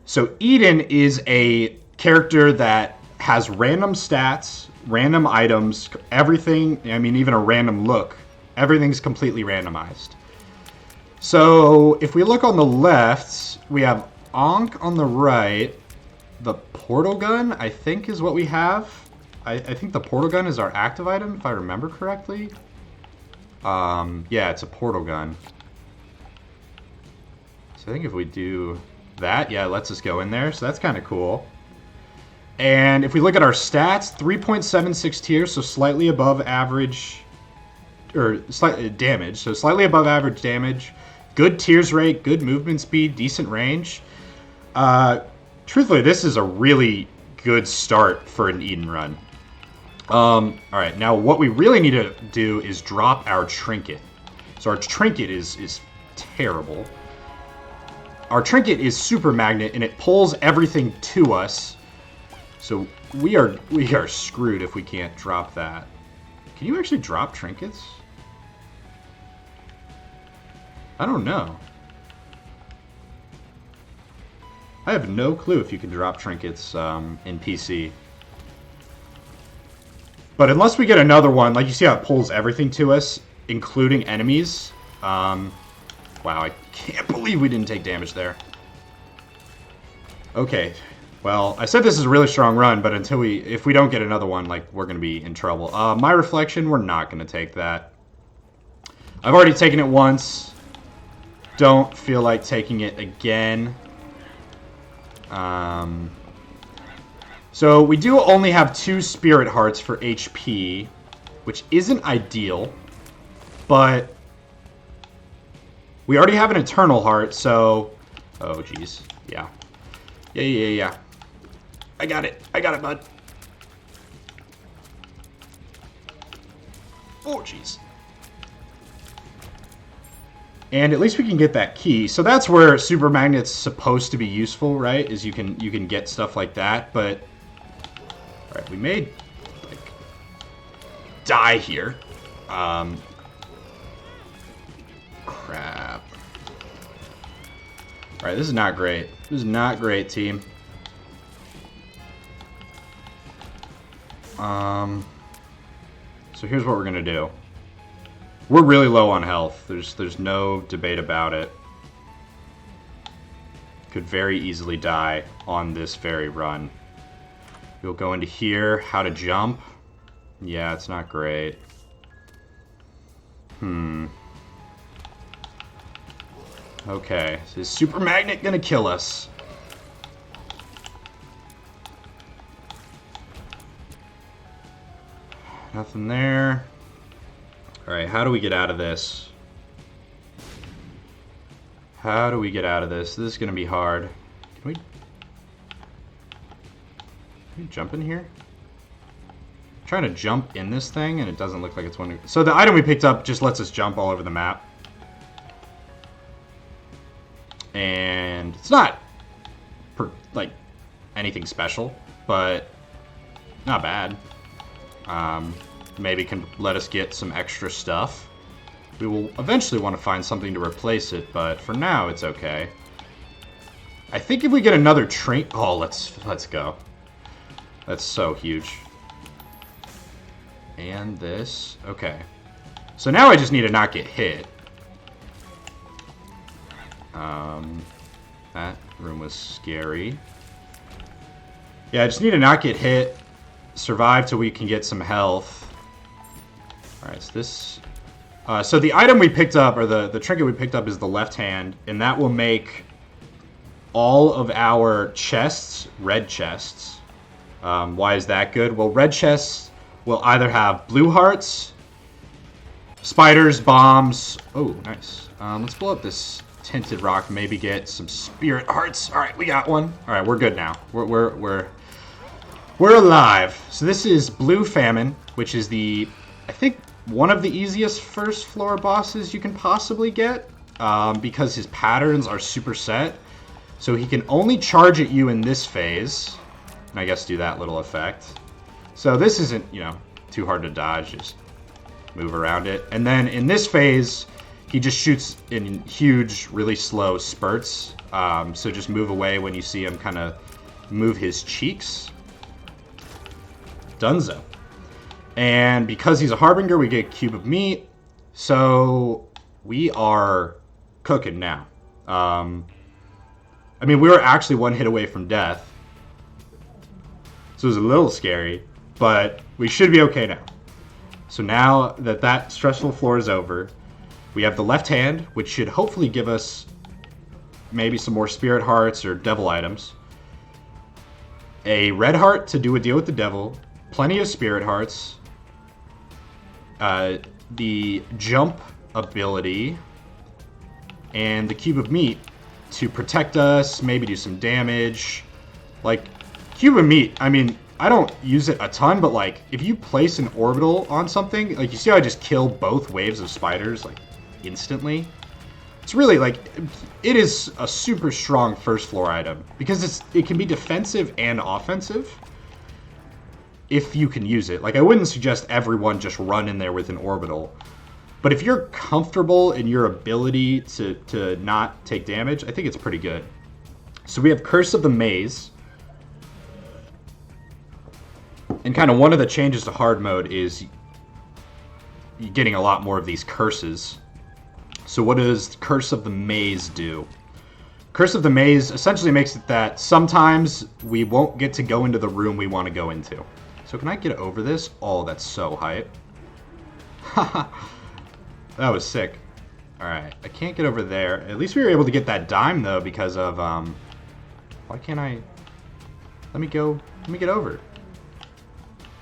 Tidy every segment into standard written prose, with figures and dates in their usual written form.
So Eden is a character that has random stats, random items, everything. I mean, even a random look. Everything's completely randomized. So if we look on the left, we have Ankh on the right. The portal gun, I think, is what we have. I think the portal gun is our active item, if I remember correctly. Yeah, it's a portal gun. So I think if we do that, yeah, it lets us go in there. So that's kind of cool. And if we look at our stats, 3.76 tiers, so slightly above average, or slightly damage, so slightly above average damage. Good tears rate, good movement speed, decent range. Truthfully, this is a really good start for an Eden run. Alright, now what we really need to do is drop our trinket. So our trinket is terrible. Our trinket is super magnet, and it pulls everything to us. So we are screwed if we can't drop that. Can you actually drop trinkets? I don't know. I have no clue if you can drop trinkets in PC. But unless we get another one, like you see how it pulls everything to us, including enemies. Wow, I can't believe we didn't take damage there. Okay, well, I said this is a really strong run, but if we don't get another one, like, we're going to be in trouble. My reflection, we're not going to take that. I've already taken it once. Don't feel like taking it again. So we do only have 2 spirit hearts for HP, which isn't ideal, but we already have an eternal heart, so... Oh, jeez. Yeah. Yeah. I got it, bud. Oh, jeez. And at least we can get that key. So that's where Super Magnet's supposed to be useful, right? Is you can get stuff like that, but... Alright, we may, like, die here. Crap. Alright, this is not great. This is not great, team. So here's what we're gonna do. We're really low on health. There's no debate about it. Could very easily die on this very run. We'll go into here. How to jump. Yeah, it's not great. Okay, so is Super Magnet gonna kill us? Nothing there. Alright, how do we get out of this? How do we get out of this? This is gonna be hard. Can we jump in here? I'm trying to jump in this thing, and it doesn't look like it's one. So the item we picked up just lets us jump all over the map. And it's not, like, anything special, but not bad. Maybe can let us get some extra stuff. We will eventually want to find something to replace it, but for now, it's okay. I think if we get another train... Oh, let's go. That's so huge. And this. Okay. So now I just need to not get hit. That room was scary. Yeah, I just need to not get hit. Survive till we can get some health. Alright, so this... so the item we picked up, or the trinket we picked up, is the left hand, and that will make all of our chests red chests. Why is that good? Well, red chests will either have blue hearts, spiders, bombs... Oh, nice. Let's blow up this tinted rock, maybe get some spirit hearts. Alright, we got one. Alright, we're good now. We're alive. So this is Blue Famine, which is the, I think, one of the easiest first floor bosses you can possibly get, because his patterns are super set. So he can only charge at you in this phase, and I guess do that little effect. So this isn't, too hard to dodge, just move around it. And then in this phase, he just shoots in huge, really slow spurts. So just move away when you see him kind of move his cheeks. Dunzo. And because he's a Harbinger, we get a cube of meat. So we are cooking now. I mean, we were actually one hit away from death. So it was a little scary, but we should be okay now. So now that that stressful floor is over, we have the left hand, which should hopefully give us maybe some more spirit hearts or devil items. A red heart to do a deal with the devil. Plenty of spirit hearts. The jump ability. And the cube of meat to protect us, maybe do some damage. Like, cube of meat, I mean, I don't use it a ton, but like, if you place an orbital on something, like you see how I just kill both waves of spiders, like, instantly? It's really, like, it is a super strong first floor item, because it can be defensive and offensive, if you can use it. Like, I wouldn't suggest everyone just run in there with an orbital. But if you're comfortable in your ability to not take damage, I think it's pretty good. So we have Curse of the Maze. And kind of one of the changes to hard mode is you're getting a lot more of these curses. So what does Curse of the Maze do? Curse of the Maze essentially makes it that sometimes we won't get to go into the room we want to go into. So can I get over this? Oh, that's so hype. Haha. That was sick. Alright, I can't get over there. At least we were able to get that dime, though, because of, why can't I... Let me get over.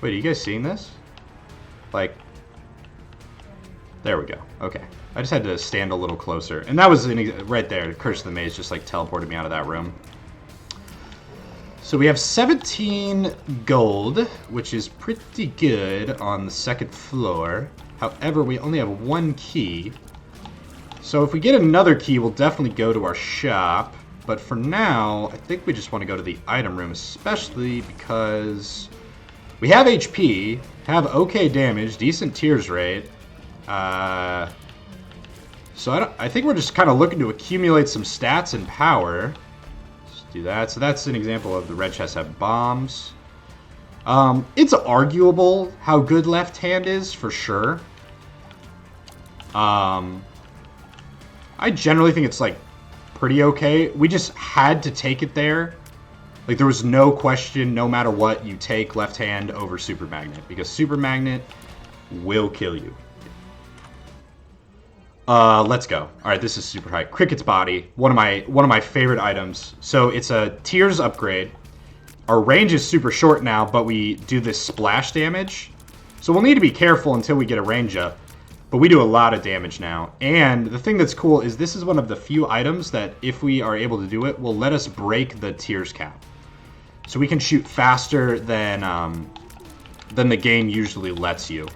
Wait, are you guys seeing this? Like... There we go. Okay. I just had to stand a little closer. And that was right there. Curse of the Maze just, like, teleported me out of that room. So we have 17 gold, which is pretty good on the second floor. However, we only have one key. So if we get another key, we'll definitely go to our shop. But for now, I think we just want to go to the item room, especially because we have HP, have okay damage, decent tears rate. So I think we're just kind of looking to accumulate some stats and power. Let's do that. So that's an example of the red chests have bombs. It's arguable how good left hand is, for sure. I generally think it's, like, pretty okay. We just had to take it there. Like, there was no question, no matter what, you take left hand over Super Magnet. Because Super Magnet will kill you. Let's go. Alright, this is super high. Cricket's Body, one of my favorite items. So, it's a Tears upgrade. Our range is super short now, but we do this splash damage. So we'll need to be careful until we get a range up. But we do a lot of damage now. And the thing that's cool is this is one of the few items that, if we are able to do it, will let us break the tears cap. So we can shoot faster than the game usually lets you.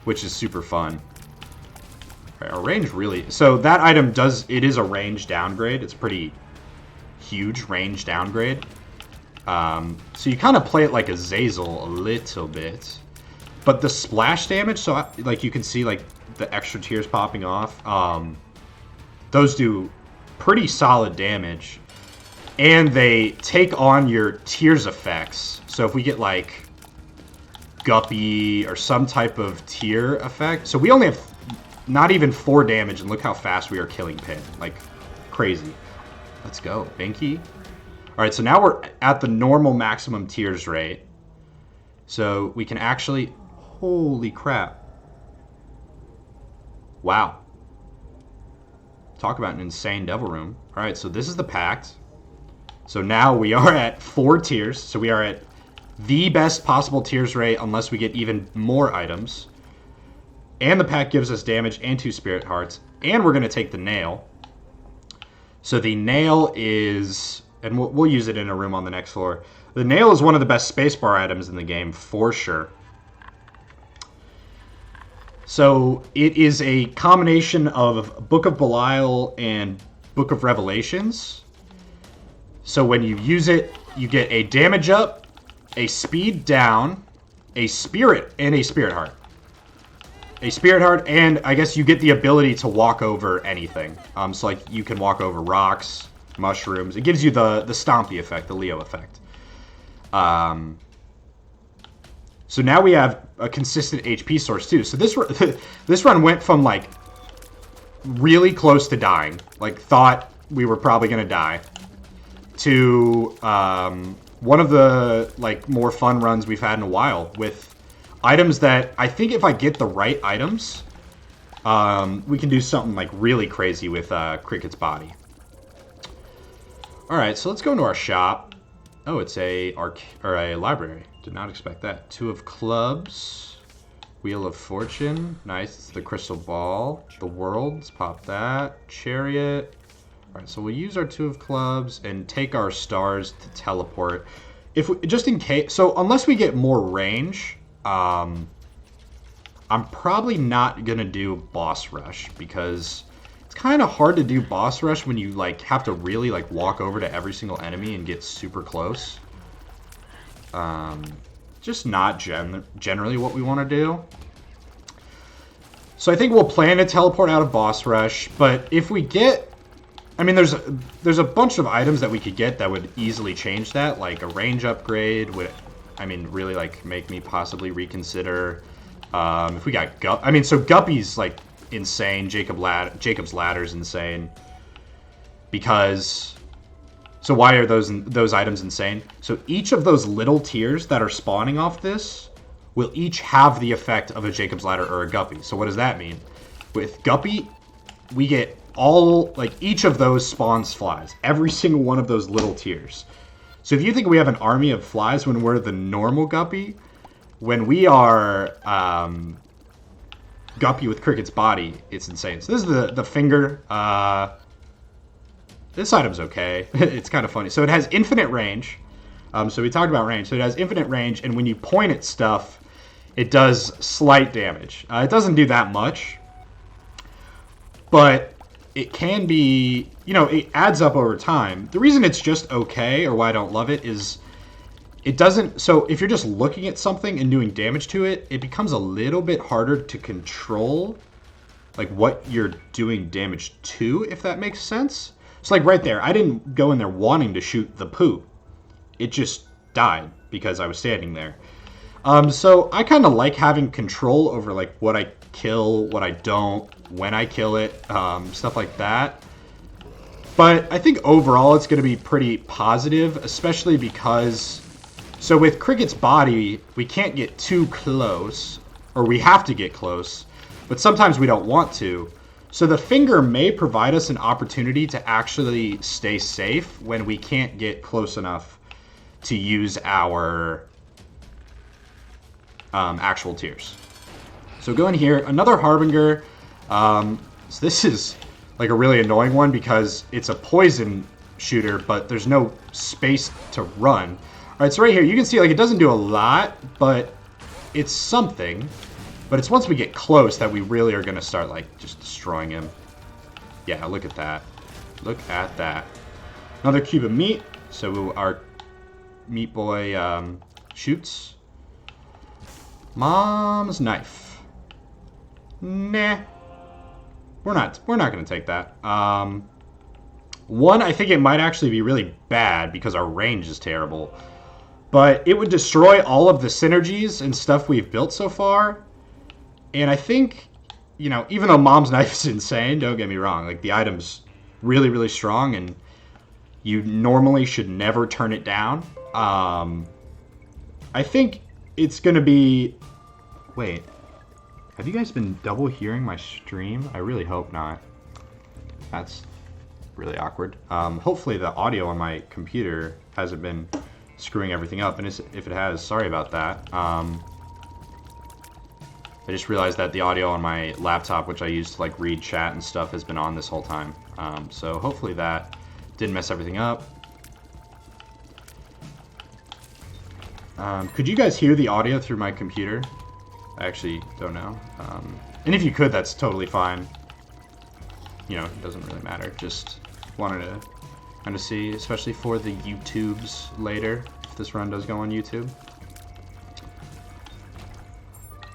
Which is super fun. Right, our range really... So that item it is a range downgrade. It's pretty huge range downgrade. So you kind of play it like a Zazel a little bit. But the splash damage, so like you can see like the extra tears popping off, those do pretty solid damage. And they take on your tears effects. So if we get like Guppy or some type of tear effect. So we only have not even 4 damage, and look how fast we are killing Pin. Like, crazy. Let's go, Binky. Alright, so now we're at the normal maximum tears rate. So we can actually... Holy crap. Wow. Talk about an insane devil room. Alright, so this is the pact. So now we are at 4 tears. So we are at the best possible tears rate unless we get even more items. And the pact gives us damage and 2 spirit hearts. And we're going to take the nail. So the nail is... And we'll use it in a room on the next floor. The nail is one of the best spacebar items in the game, for sure. So it is a combination of Book of Belial and Book of Revelations. So when you use it, you get a damage up, a speed down, a spirit, and a spirit heart. a Spirit Heart, and I guess you get the ability to walk over anything. So like you can walk over rocks, mushrooms. It gives you the Stompy effect, the Leo effect. So now we have a consistent HP source too. So this run went from like really close to dying, like thought we were probably gonna die, to one of the like more fun runs we've had in a while with items that I think if I get the right items, we can do something like really crazy with Cricket's body. All right, so let's go into our shop. Oh, it's a library. Did not expect that. 2 of clubs, Wheel of Fortune. Nice. It's the crystal ball. The world. Let's pop that. Chariot. All right, so we'll use our 2 of clubs and take our stars to teleport. If we, just in case, so unless we get more range, I'm probably not gonna do boss rush because it's kind of hard to do boss rush when you like have to really like walk over to every single enemy and get super close. Just not generally what we want to do. So I think we'll plan to teleport out of boss rush, but if we get, I mean, there's a bunch of items that we could get that would easily change that, like a range upgrade would, I mean, really like make me possibly reconsider. If we got I mean, so Guppy's like insane. Jacob's Ladder's insane because. So why are those items insane? So each of those little tiers that are spawning off this will each have the effect of a Jacob's Ladder or a Guppy. So what does that mean? With Guppy, we get all, like, each of those spawns flies. Every single one of those little tiers. So if you think we have an army of flies when we're the normal Guppy, when we are Guppy with Cricket's body, it's insane. So this is the finger. This item's okay. It's kind of funny. So it has infinite range. So we talked about range. So it has infinite range, and when you point at stuff, it does slight damage. It doesn't do that much, but it can be, you know, it adds up over time. The reason it's just okay, or why I don't love it, is it doesn't, so if you're just looking at something and doing damage to it, it becomes a little bit harder to control, like, what you're doing damage to, if that makes sense. So, like, right there, I didn't go in there wanting to shoot the poo. It just died because I was standing there. So I kind of like having control over, like, what I kill, what I don't, when I kill it, stuff like that. But I think overall it's going to be pretty positive, especially because, so with Cricket's body, we can't get too close, or we have to get close, but sometimes we don't want to. So the finger may provide us an opportunity to actually stay safe when we can't get close enough to use our actual tiers. So go in here, another Harbinger. So this is like a really annoying one because it's a poison shooter, but there's no space to run. All right, so right here, you can see like it doesn't do a lot, but it's something. But it's once we get close that we really are going to start, like, just destroying him. Yeah, look at that. Look at that. Another cube of meat. So our meat boy shoots. Mom's knife. Nah. We're not going to take that. One, I think it might actually be really bad because our range is terrible. But it would destroy all of the synergies and stuff we've built so far. And I think, you know, even though Mom's knife is insane, don't get me wrong, like the item's really, really strong and you normally should never turn it down. I think it's going to be... Wait, have you guys been double hearing my stream? I really hope not. That's really awkward. Hopefully the audio on my computer hasn't been screwing everything up, and if it has, sorry about that. I just realized that the audio on my laptop, which I use to like read chat and stuff, has been on this whole time. So hopefully that didn't mess everything up. Could you guys hear the audio through my computer? I actually don't know. And if you could, that's totally fine. You know, it doesn't really matter. Just wanted to kind of see, especially for the YouTubes later, if this run does go on YouTube.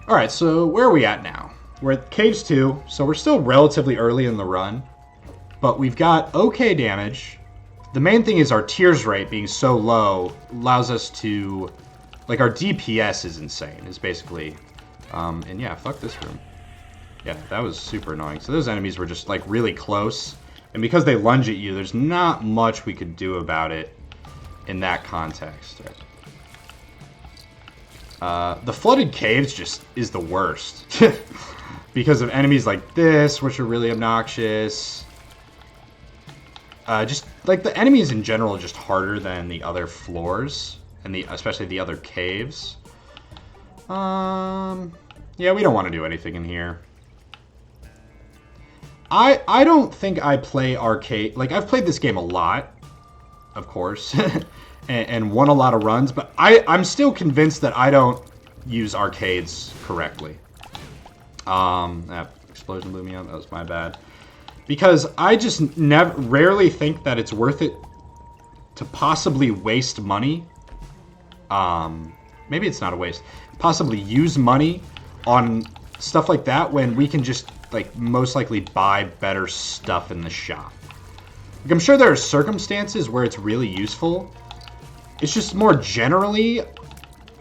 Alright, so where are we at now? we're at caves 2, so we're still relatively early in the run. But we've got okay damage. The main thing is our tears rate being so low allows us to... Like, our DPS is insane, is basically... and yeah, fuck this room. Yeah, that was super annoying. So those enemies were just, like, really close. And because they lunge at you, there's not much we could do about it in that context. The flooded caves just is the worst. Because of enemies like this, which are really obnoxious. Just, like, the enemies in general are just harder than the other floors. And especially the other caves. Yeah, we don't want to do anything in here. I don't think I play arcade... Like, I've played this game a lot, of course, and won a lot of runs, but I'm still convinced that I don't use arcades correctly. That explosion blew me up. That was my bad. Because I just rarely think that it's worth it to possibly waste money. Maybe it's not a waste. Possibly use money on stuff like that when we can just... like, most likely buy better stuff in the shop. Like, I'm sure there are circumstances where it's really useful. It's just more generally,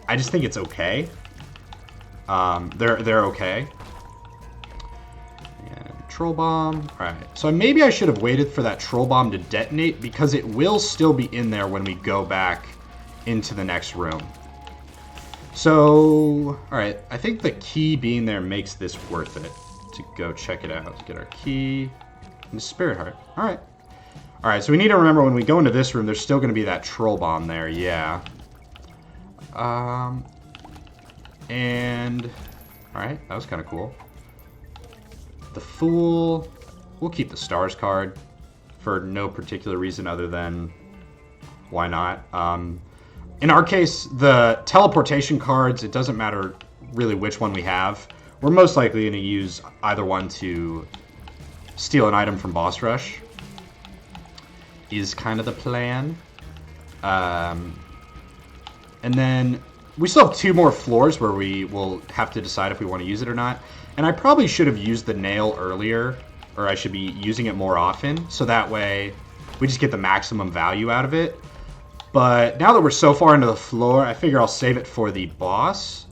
I just think it's okay. They're okay. And troll bomb. Alright, so maybe I should have waited for that troll bomb to detonate because it will still be in there when we go back into the next room. So, alright, I think the key being there makes this worth it. To go check it out. Get our key. And the spirit heart. Alright. Alright, so we need to remember when we go into this room, there's still going to be that troll bomb there. Yeah. And... Alright, that was kind of cool. The Fool. We'll keep the stars card. For no particular reason other than... Why not? In our case, the teleportation cards, it doesn't matter really which one we have. We're most likely going to use either one to steal an item from Boss Rush. Is kind of the plan. And then we still have 2 more floors where we will have to decide if we want to use it or not. And I probably should have used the nail earlier, or I should be using it more often, so that way we just get the maximum value out of it. But now that we're so far into the floor, I figure I'll save it for the boss.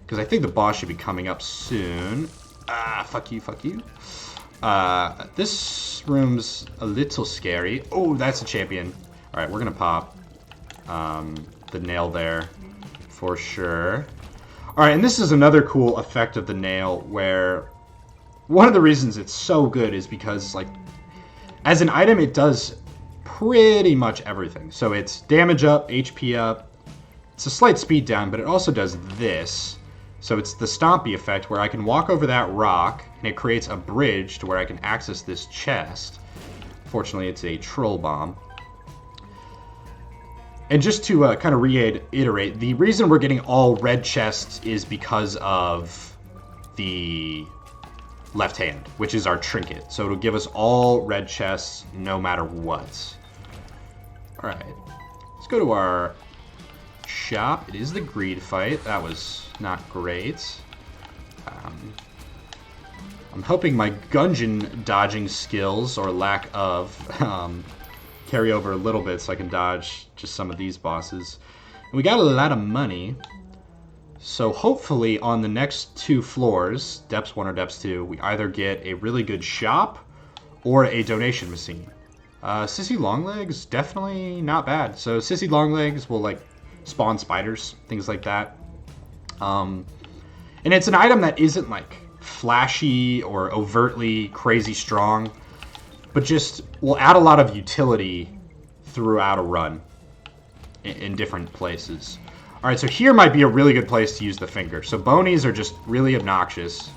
Because I think the boss should be coming up soon. Fuck you, fuck you. This room's a little scary. Oh, that's a champion. Alright, we're going to pop the nail there for sure. Alright, and this is another cool effect of the nail where one of the reasons it's so good is because, like, as an item, it does pretty much everything. So it's damage up, HP up. It's a slight speed down, but it also does this. So it's the Stompy effect where I can walk over that rock and it creates a bridge to where I can access this chest. Fortunately, it's a troll bomb. And just to kind of reiterate, the reason we're getting all red chests is because of the left hand, which is our trinket. So it'll give us all red chests no matter what. Alright, let's go to our shop. It is the greed fight. That was not great. I'm hoping my Gungeon dodging skills, or lack of, carry over a little bit so I can dodge just some of these bosses. And we got a lot of money. So hopefully on the next 2 floors, Depths 1 or Depths 2, we either get a really good shop or a donation machine. Sissy Longlegs, definitely not bad. So Sissy Longlegs will, like, spawn spiders, things like that. And it's an item that isn't, like, flashy or overtly crazy strong, but just will add a lot of utility throughout a run in different places. Alright, so here might be a really good place to use the finger. So bonies are just really obnoxious,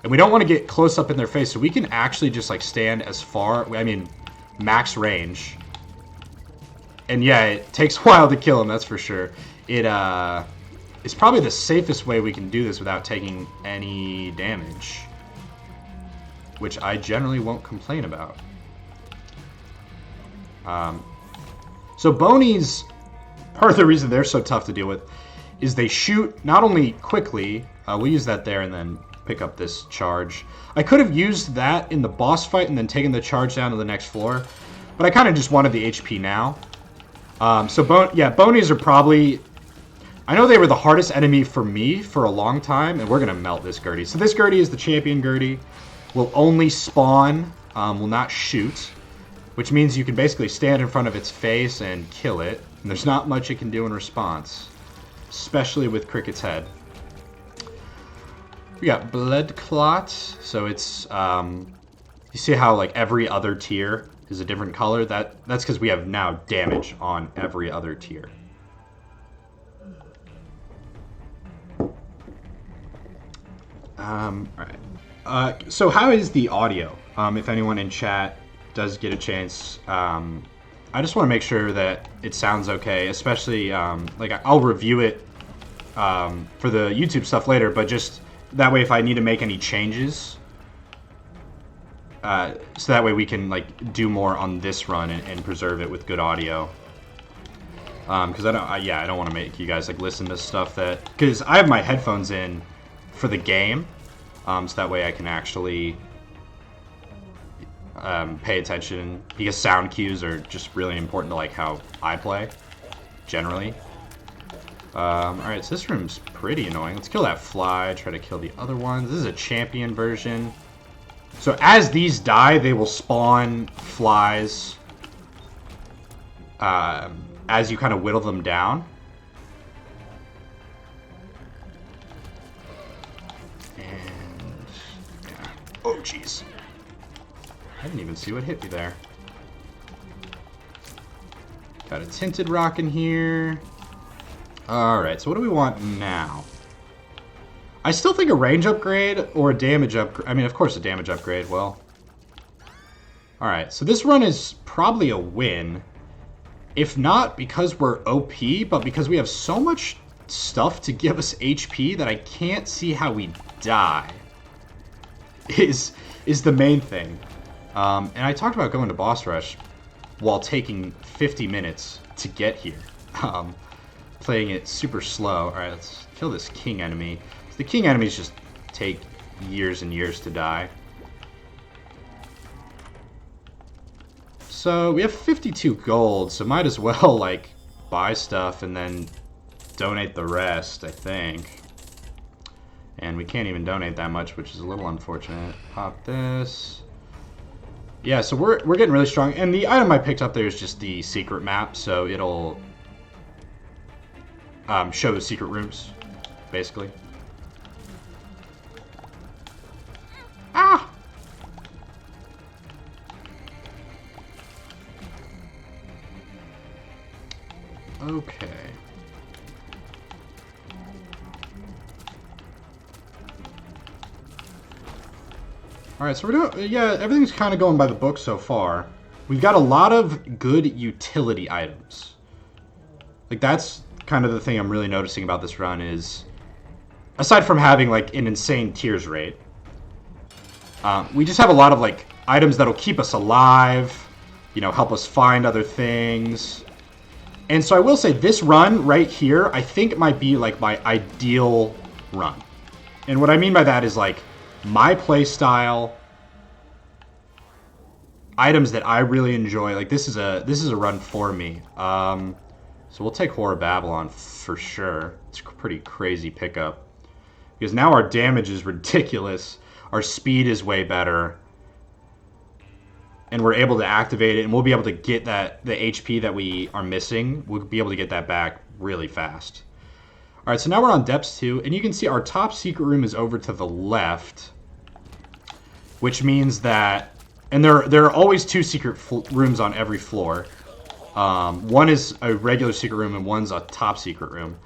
and we don't want to get close up in their face, so we can actually just, like, stand as far, I mean, max range. And yeah, it takes a while to kill him, that's for sure. It's probably the safest way we can do this without taking any damage, which I generally won't complain about. So bonies, part of the reason they're so tough to deal with is they shoot not only quickly, we'll use that there and then pick up this charge. I could have used that in the boss fight and then taken the charge down to the next floor, but I kind of just wanted the HP now. Bonies are probably... I know they were the hardest enemy for me for a long time, and we're going to melt this Gertie. So this Gertie is the champion Gertie. Will only spawn, will not shoot, which means you can basically stand in front of its face and kill it, and there's not much it can do in response, especially with Cricket's head. We got Blood Clot, so it's, you see how like every other tier is a different color? That's because we have now damage on every other tier. Alright. So how is the audio? If anyone in chat does get a chance, I just want to make sure that it sounds okay, especially, like, I'll review it for the YouTube stuff later, but just that way if I need to make any changes, so that way we can, like, do more on this run and preserve it with good audio. Because I don't want to make you guys, like, listen to stuff that... Because I have my headphones in for the game, so that way I can actually pay attention, because sound cues are just really important to like how I play, generally. Alright, so this room's pretty annoying. Let's kill that fly, try to kill the other ones. This is a champion version. So as these die, they will spawn flies as you kind of whittle them down. Oh, jeez. I didn't even see what hit me there. Got a tinted rock in here. Alright, so what do we want now? I still think a range upgrade or a damage upgrade. I mean, of course a damage upgrade, well. Alright, so this run is probably a win. If not because we're OP, but because we have so much stuff to give us HP that I can't see how we die. Is the main thing. And I talked about going to boss rush while taking 50 minutes to get here. Playing it super slow. Alright, let's kill this king enemy. The king enemies just take years and years to die. So we have 52 gold, so might as well like buy stuff and then donate the rest, I think. And we can't even donate that much, which is a little unfortunate. Pop this. Yeah, so we're getting really strong. And the item I picked up there is just the secret map, so it'll show the secret rooms, basically. Ah! Okay. Alright, so we're doing, yeah, everything's kind of going by the book so far. We've got a lot of good utility items. Like, that's kind of the thing I'm really noticing about this run is, aside from having, like, an insane tears rate, we just have a lot of, like, items that'll keep us alive, you know, help us find other things. And so I will say this run right here, I think it might be, like, my ideal run. And what I mean by that is, like, my playstyle, items that I really enjoy. Like this is a run for me. So we'll take Horror Babylon for sure. It's a pretty crazy pickup because now our damage is ridiculous. Our speed is way better, and we're able to activate it, and we'll be able to get the HP that we are missing. We'll be able to get that back really fast. All right, so now we're on Depths 2, and you can see our top secret room is over to the left, which means that, and there are always two secret rooms on every floor. One is a regular secret room, and one's a top secret room.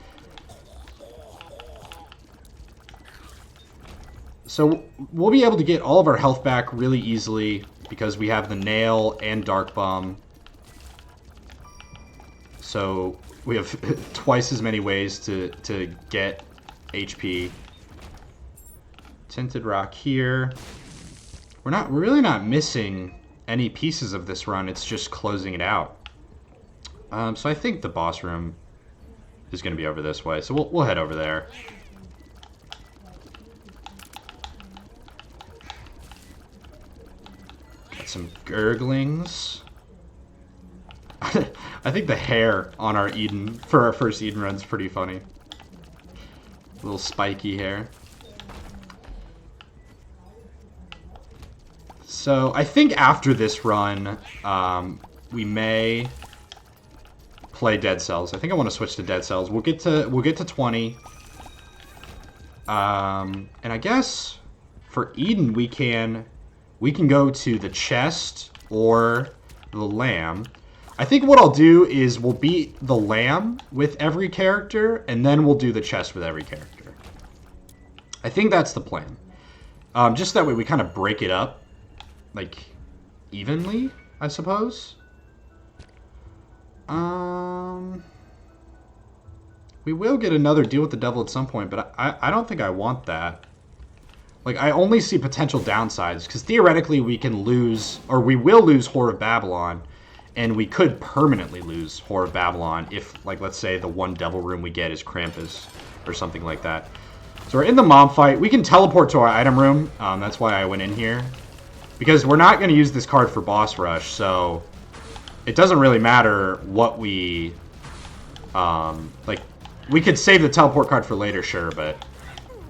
So we'll be able to get all of our health back really easily because we have the Nail and Dark Bomb. So we have twice as many ways to get HP. Tinted Rock here. We're really not missing any pieces of this run. It's just closing it out. So I think the boss room is going to be over this way. So we'll head over there. some gurglings. I think the hair on our Eden, for our first Eden run, is pretty funny. A little spiky hair. So I think after this run, we may play Dead Cells. I think I want to switch to Dead Cells. We'll get to 20. And I guess for Eden we can go to the chest or the lamb. I think what I'll do is we'll beat the lamb with every character, and then we'll do the chest with every character. I think that's the plan. Just that way we kind of break it up, like, evenly, I suppose. We will get another deal with the devil at some point, but I don't think I want that. Like, I only see potential downsides, because theoretically we can lose, or we will lose Whore of Babylon, and we could permanently lose Whore of Babylon if, like, let's say the one devil room we get is Krampus, or something like that. So we're in the mom fight. We can teleport to our item room. That's why I went in here. Because we're not going to use this card for boss rush, so it doesn't really matter what we... like, we could save the teleport card for later, sure, but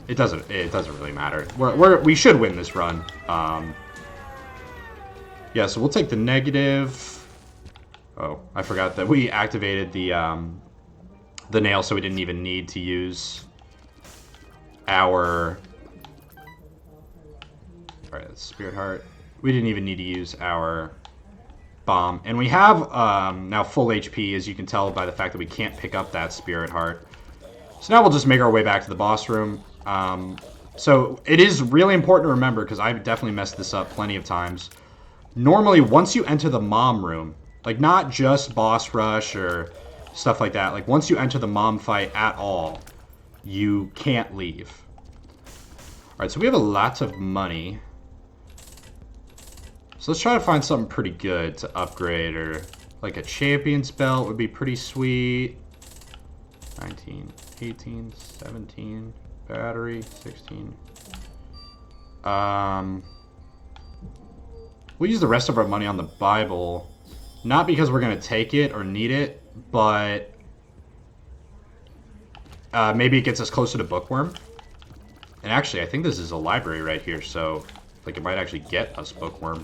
it doesn't really matter. We should win this run. Yeah, so we'll take the negative. Oh, I forgot that we activated the nail, so we didn't even need to use our... Alright, that's Spirit Heart. We didn't even need to use our bomb. And we have now full HP, as you can tell by the fact that we can't pick up that Spirit Heart. So now we'll just make our way back to the boss room. So it is really important to remember, because I've definitely messed this up plenty of times. Normally, once you enter the mom room, like not just boss rush or stuff like that, like once you enter the mom fight at all, you can't leave. Alright, so we have a lot of money. So let's try to find something pretty good to upgrade, or like a champion's belt would be pretty sweet. 19, 18, 17, battery, 16. We'll use the rest of our money on the Bible. Not because we're going to take it or need it, but maybe it gets us closer to Bookworm. And actually, I think this is a library right here, so like it might actually get us Bookworm.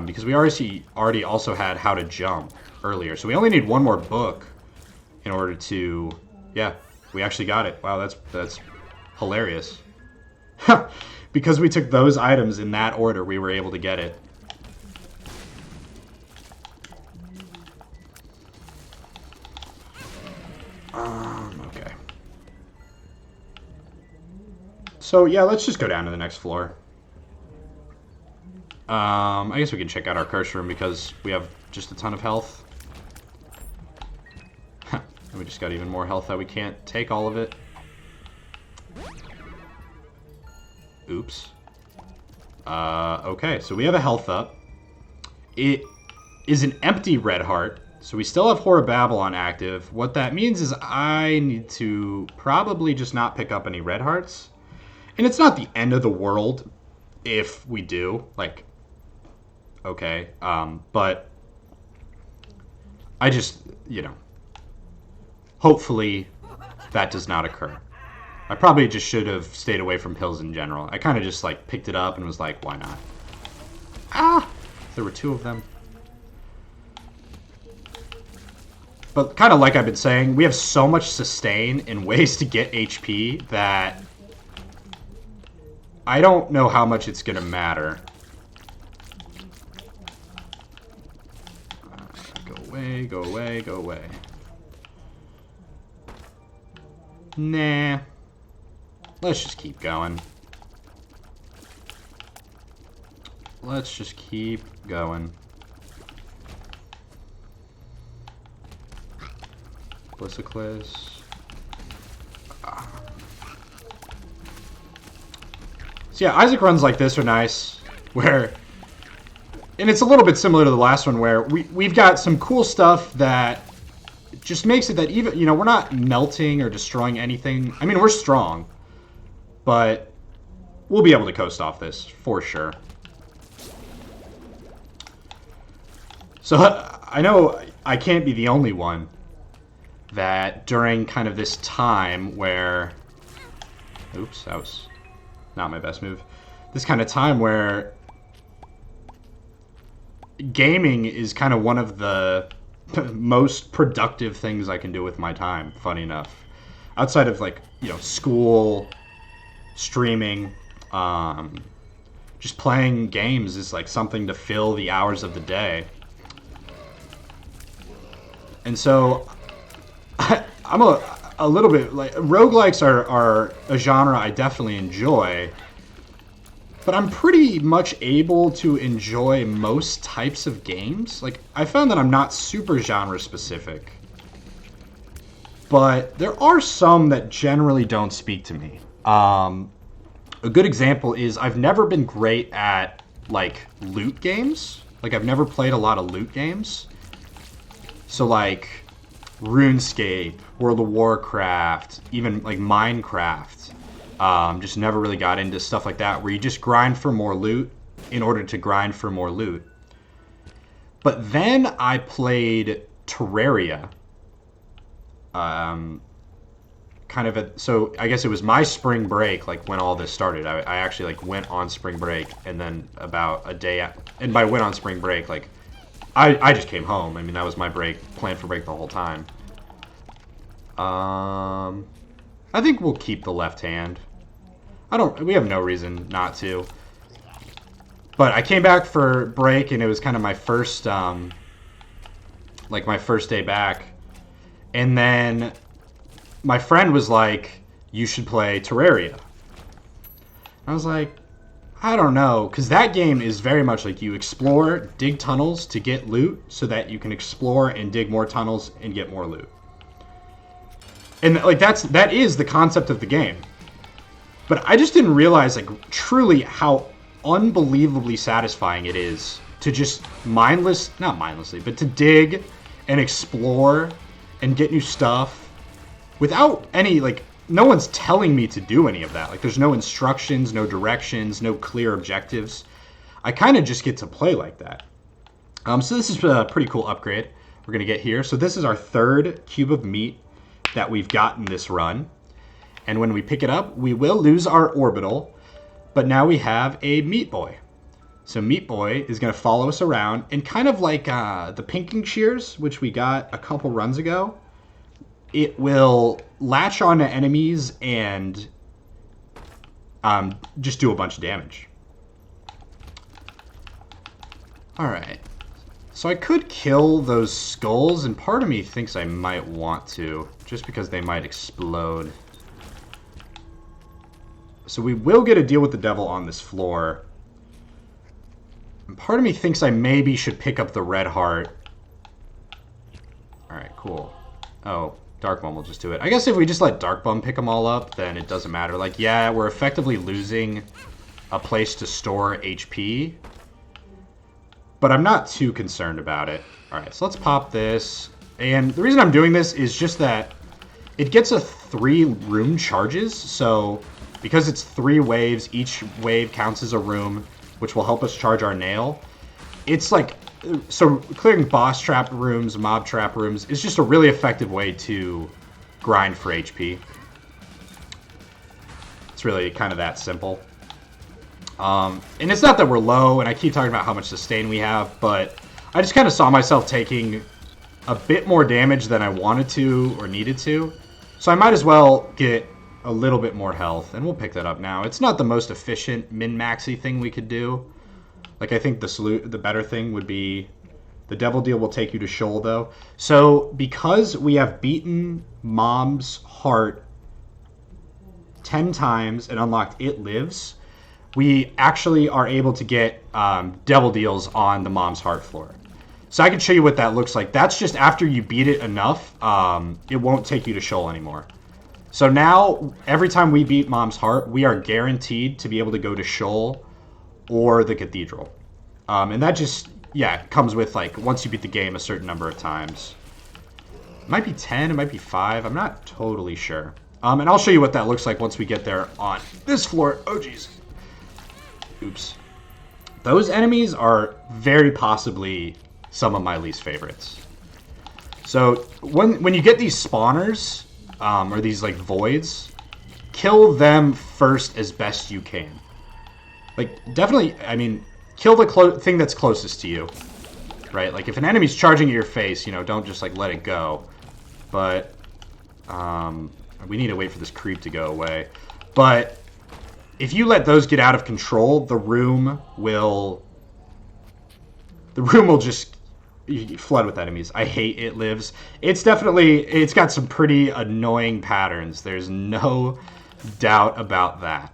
Because we already also had How to Jump earlier. So we only need one more book in order to... Yeah, we actually got it. Wow, that's hilarious. Because we took those items in that order, we were able to get it. Okay. So, yeah, let's just go down to the next floor. I guess we can check out our curse room because we have just a ton of health. And we just got even more health that we can't take all of it. Oops. Okay, so we have a health up. It is an empty red heart, so we still have Whore of Babylon active. What that means is I need to probably just not pick up any red hearts. And it's not the end of the world if we do, like... Okay, but I just, you know, hopefully that does not occur. I probably just should have stayed away from pills in general. I kind of just, like, picked it up and was like, why not? Ah! There were two of them. But kind of like I've been saying, we have so much sustain and ways to get HP that I don't know how much it's going to matter. Go away, go away. Nah. Let's just keep going. Let's just keep going. Blissiclis. So yeah, Isaac runs like this are nice, where... And it's a little bit similar to the last one where we've got some cool stuff that just makes it that even, you know, we're not melting or destroying anything. I mean, we're strong, but we'll be able to coast off this for sure. So I know I can't be the only one that during kind of this time where... Oops, that was not my best move. This kind of time where gaming is kind of one of the most productive things I can do with my time, funny enough. Outside of, like, you know, school, streaming, just playing games is like something to fill the hours of the day. And so I'm a little bit like, roguelikes are a genre I definitely enjoy, but I'm pretty much able to enjoy most types of games. Like, I found that I'm not super genre specific, but there are some that generally don't speak to me. A good example is I've never been great at, like, loot games. Like, I've never played a lot of loot games. So, like, RuneScape, World of Warcraft, even, like, Minecraft. Just never really got into stuff like that, where you just grind for more loot in order to grind for more loot. But then I played Terraria. So I guess it was my spring break, like, when all this started. I actually, like, went on spring break, and then about a day and by went on spring break, like, I just came home. I mean, that was my break, planned for break the whole time. I think we'll keep the left hand. We have no reason not to. But I came back for break, and it was kind of my first, like, my first day back. And then my friend was like, you should play Terraria. I was like, I don't know, because that game is very much like you explore, dig tunnels to get loot so that you can explore and dig more tunnels and get more loot. And, like, that is the concept of the game. But I just didn't realize, like, truly how unbelievably satisfying it is to just not mindlessly, but to dig and explore and get new stuff without any, like, no one's telling me to do any of that. Like, there's no instructions, no directions, no clear objectives. I kind of just get to play like that. So this is a pretty cool upgrade we're going to get here. So this is our third cube of meat that we've gotten this run. And when we pick it up, we will lose our orbital, but now we have a Meat Boy. So Meat Boy is going to follow us around, and kind of like the pinking shears, which we got a couple runs ago, it will latch onto enemies and just do a bunch of damage. Alright. So I could kill those skulls, and part of me thinks I might want to, just because they might explode. So we will get a deal with the devil on this floor. And part of me thinks I maybe should pick up the red heart. Alright, cool. Oh, Dark Bum will just do it. I guess if we just let Dark Bum pick them all up, then it doesn't matter. Like, yeah, we're effectively losing a place to store HP, but I'm not too concerned about it. Alright, so let's pop this. And the reason I'm doing this is just that it gets a 3 room charges, so because it's 3 waves, each wave counts as a room, which will help us charge our nail. It's like, so clearing boss trap rooms, mob trap rooms is just a really effective way to grind for HP. It's really kind of that simple. And it's not that we're low, and I keep talking about how much sustain we have, but I just kind of saw myself taking a bit more damage than I wanted to or needed to. So I might as well get a little bit more health, and we'll pick that up now. It's not the most efficient min-maxy thing we could do. Like, I think the better thing would be the Devil Deal will take you to Shoal, though. So because we have beaten Mom's Heart 10 times and unlocked It Lives, we actually are able to get Devil Deals on the Mom's Heart floor. So I can show you what that looks like. That's just after you beat it enough, it won't take you to Shoal anymore. So now, every time we beat Mom's Heart, we are guaranteed to be able to go to Shoal or the Cathedral. And that just, yeah, comes with, like, once you beat the game a certain number of times. It might be 10, it might be 5, I'm not totally sure. And I'll show you what that looks like once we get there on this floor. Oh, jeez. Oops. Those enemies are very possibly some of my least favorites. So when you get these spawners, or these like voids, kill them first as best you can. Like, definitely, I mean, kill the thing that's closest to you, right? Like, if an enemy's charging at your face, you know, don't just, like, let it go. But, we need to wait for this creep to go away. But if you let those get out of control, the room will just flood with enemies. I hate It Lives. It's got some pretty annoying patterns. There's no doubt about that.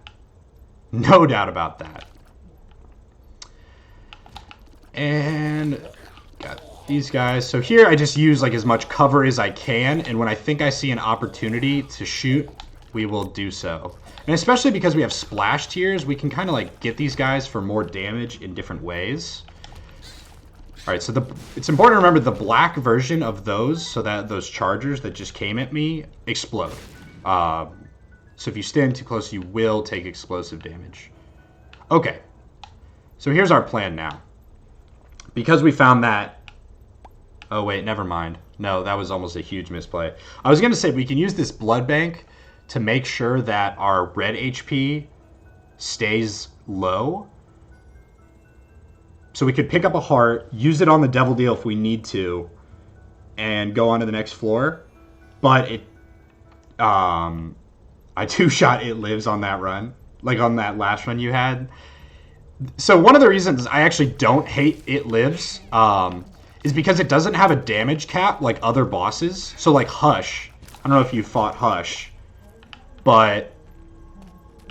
No doubt about that. And got these guys. So here I just use like as much cover as I can, and when I think I see an opportunity to shoot, we will do so. And especially because we have splash tiers, we can kind of like get these guys for more damage in different ways. Alright, so it's important to remember the black version of those, so that those chargers that just came at me explode. So if you stand too close, you will take explosive damage. Okay, so here's our plan now. Because we found that... Oh wait, never mind. No, that was almost a huge misplay. I was going to say we can use this blood bank to make sure that our red HP stays low. So we could pick up a heart, use it on the devil deal if we need to, and go on to the next floor. But it... I two-shot It Lives on that run. Like on that last run you had. So one of the reasons I actually don't hate It Lives is because it doesn't have a damage cap like other bosses. So like Hush. I don't know if you fought Hush. But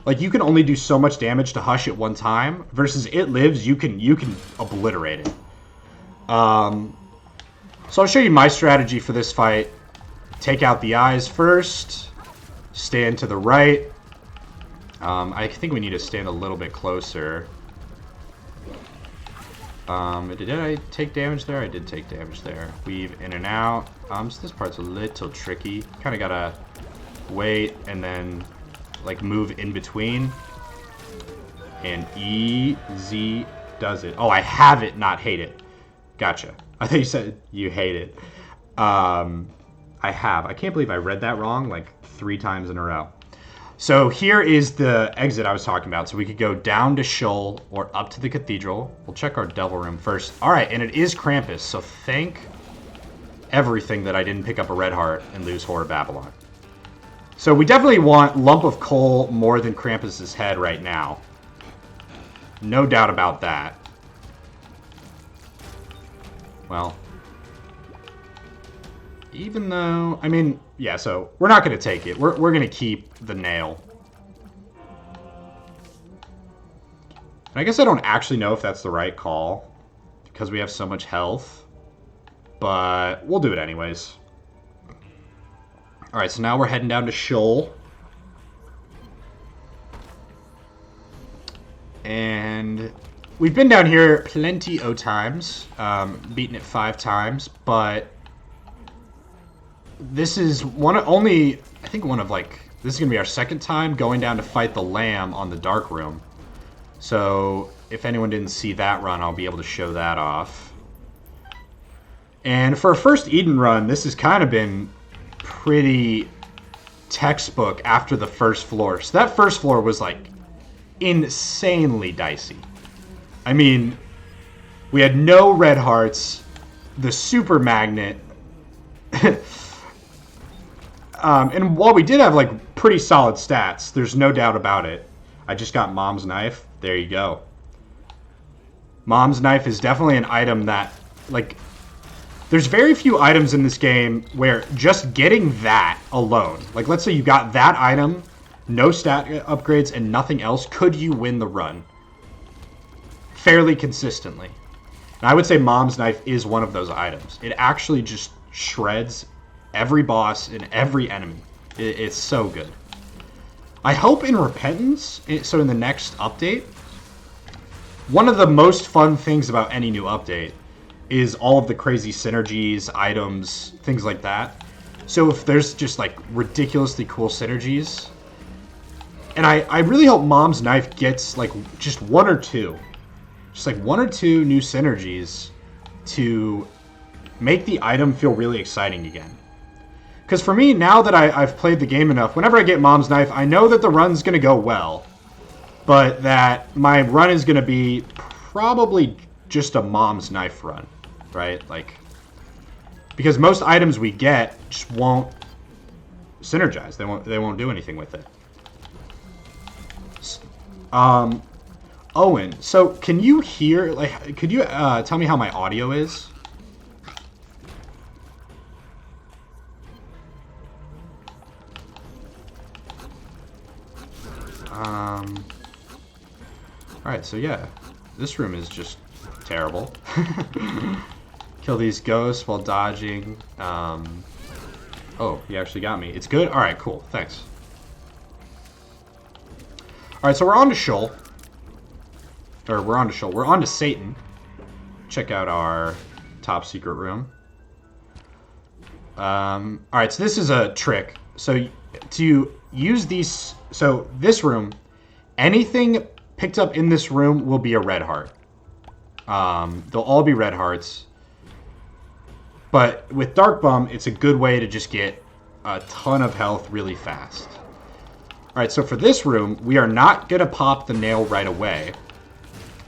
like you can only do so much damage to Hush at one time. Versus It Lives, you can obliterate it. So I'll show you my strategy for this fight. Take out the eyes first. Stand to the right. I think we need to stand a little bit closer. Did I take damage there? I did take damage there. Weave in and out. So this part's a little tricky. Kind of gotta wait and then like move in between. And easy does it. Oh, I have it, not hate it. Gotcha. I thought you said you hate it. I have. I can't believe I read that wrong like 3 times in a row. So here is the exit I was talking about. So we could go down to Sheol or up to the cathedral. We'll check our devil room first. All right, and it is Krampus. So thank everything that I didn't pick up a red heart and lose Whore of Babylon. So we definitely want Lump of Coal more than Krampus's head right now. No doubt about that. Well, even though, I mean, yeah, so we're not going to take it. We're going to keep the nail. And I guess I don't actually know if that's the right call because we have so much health, but we'll do it anyways. All right, so now we're heading down to Sheol. And we've been down here plenty o' times, beaten it 5 times, but this is I think one of like, this is going to be our 2nd time going down to fight the Lamb on the Dark Room. So if anyone didn't see that run, I'll be able to show that off. And for a first Eden run, this has kind of been pretty textbook after the first floor. So that first floor was like insanely dicey. I mean, we had no red hearts, the super magnet, and while we did have like pretty solid stats, there's no doubt about it. I just got Mom's Knife. There you go. Mom's Knife is definitely an item that, like, there's very few items in this game where just getting that alone, like let's say you got that item, no stat upgrades and nothing else, could you win the run fairly consistently? And I would say Mom's Knife is one of those items. It actually just shreds every boss and every enemy. It's so good. I hope in Repentance, so in the next update, one of the most fun things about any new update is all of the crazy synergies, items, things like that. So if there's just like ridiculously cool synergies, and I really hope Mom's Knife gets like just 1 or 2. Just like 1 or 2 new synergies to make the item feel really exciting again. Because for me, now that I've played the game enough, whenever I get Mom's Knife, I know that the run's going to go well. But that my run is going to be probably just a Mom's Knife run, right? Like, because most items we get just won't synergize. They won't do anything with it. Owen, so can you hear, like, could you tell me how my audio is? Alright, so yeah, this room is just terrible. Kill these ghosts while dodging. Oh, he actually got me. It's good? Alright, cool. Thanks. Alright, so we're on to Shoal. Or, we're on to Shoal. We're on to Satan. Check out our top secret room. Alright, so this is a trick. So, to use these... So, this room, anything picked up in this room will be a red heart. They'll all be red hearts. But with Dark Bum, it's a good way to just get a ton of health really fast. Alright, so for this room, we are not going to pop the nail right away.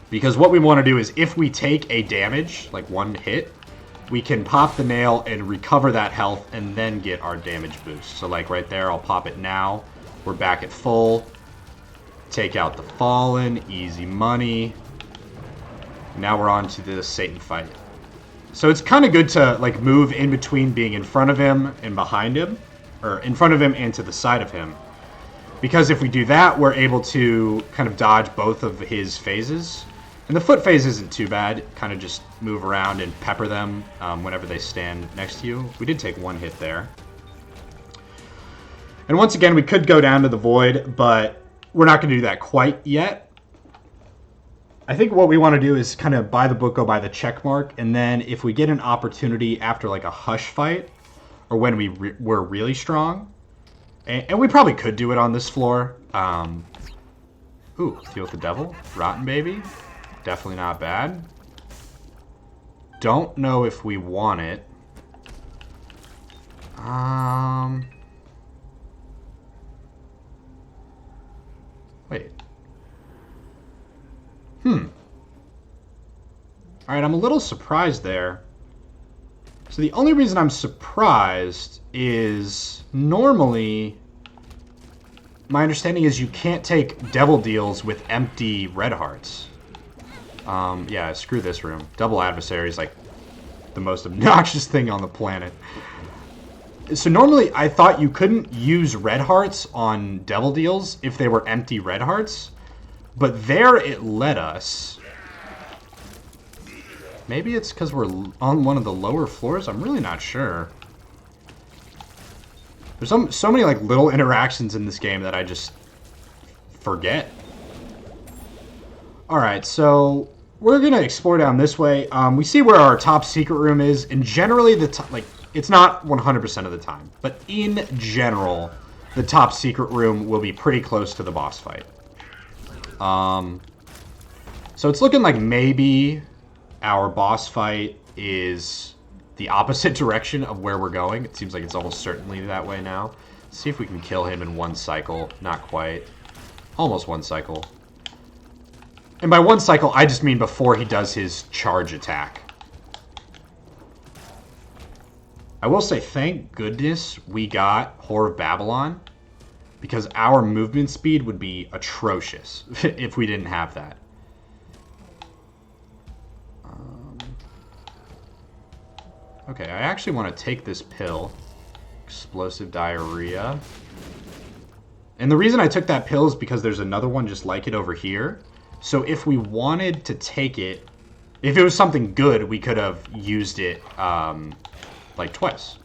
Because what we want to do is, if we take a damage, like one hit, we can pop the nail and recover that health and then get our damage boost. So like right there, I'll pop it now. We're back at full. Take out the Fallen, easy money. Now we're on to the Satan fight. So it's kind of good to like move in between being in front of him and behind him, or in front of him and to the side of him. Because if we do that, we're able to kind of dodge both of his phases. And the foot phase isn't too bad. Kind of just move around and pepper them whenever they stand next to you. We did take one hit there. And once again, we could go down to the Void, but we're not going to do that quite yet. I think what we want to do is kind of by the book, go by the check mark. And then if we get an opportunity after like a Hush fight, or when we're really strong, and we probably could do it on this floor. Ooh, Deal with the Devil. Rotten Baby. Definitely not bad. Don't know if we want it. Wait. Alright, I'm a little surprised there. So the only reason I'm surprised is normally my understanding is you can't take devil deals with empty red hearts. Yeah, screw this room. Double Adversary is like the most obnoxious thing on the planet. So normally I thought you couldn't use red hearts on devil deals if they were empty red hearts. But there it let us. Maybe it's because we're on one of the lower floors? I'm really not sure. There's so many like little interactions in this game that I just forget. Alright, so we're going to explore down this way. We see where our top secret room is, and generally it's not 100% of the time, but in general, the top secret room will be pretty close to the boss fight. So it's looking like maybe our boss fight is the opposite direction of where we're going. It seems like it's almost certainly that way now. Let's see if we can kill him in one cycle. Not quite. Almost one cycle. And by one cycle, I just mean before he does his charge attack. I will say, thank goodness we got Whore of Babylon, because our movement speed would be atrocious if we didn't have that. Okay, I actually want to take this pill. Explosive diarrhea. And the reason I took that pill is because there's another one just like it over here. So if we wanted to take it, if it was something good, we could have used it like twice.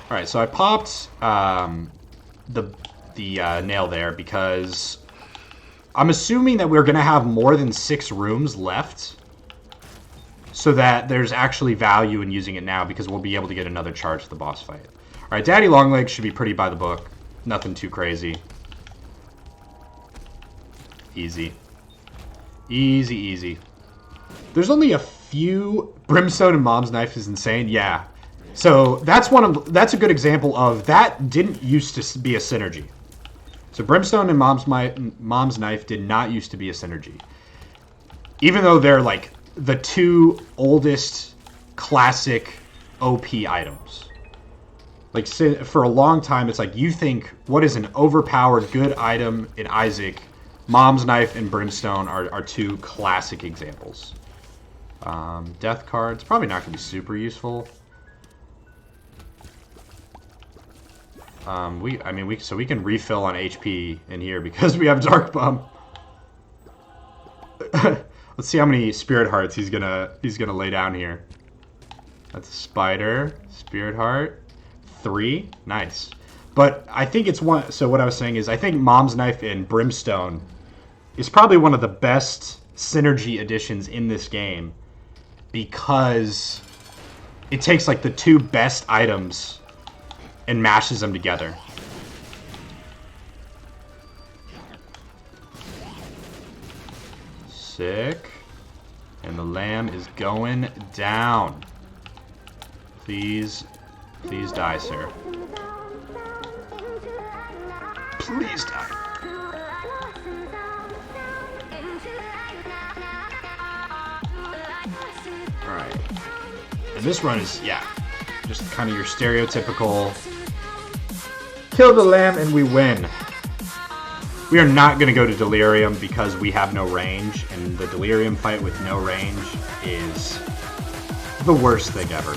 Alright, so I popped the nail there because I'm assuming that we're going to have more than 6 rooms left, so that there's actually value in using it now because we'll be able to get another charge to the boss fight. Alright, Daddy Longlegs should be pretty by the book. Nothing too crazy. Easy. Easy, easy. There's only a few. Brimstone and Mom's Knife is insane. Yeah. So that's a good example of that didn't used to be a synergy. So Brimstone and Mom's Knife did not used to be a synergy. Even though they're like the two oldest classic OP items. Like for a long time, it's like you think what is an overpowered good item in Isaac, Mom's Knife and Brimstone are two classic examples. Death cards, probably not going to be super useful. So we can refill on HP in here because we have Dark Bomb. Let's see how many Spirit Hearts he's gonna lay down here. That's a Spider, Spirit Heart, 3, nice. But I think it's one. So what I was saying is, I think Mom's Knife and Brimstone is probably one of the best synergy additions in this game because it takes like the two best items and mashes them together. Sick. And the lamb is going down. Please die, sir. Please die. Alright. And this run is, yeah, just kind of your stereotypical kill the lamb and we win. We are not going to go to Delirium because we have no range, and the Delirium fight with no range is the worst thing ever.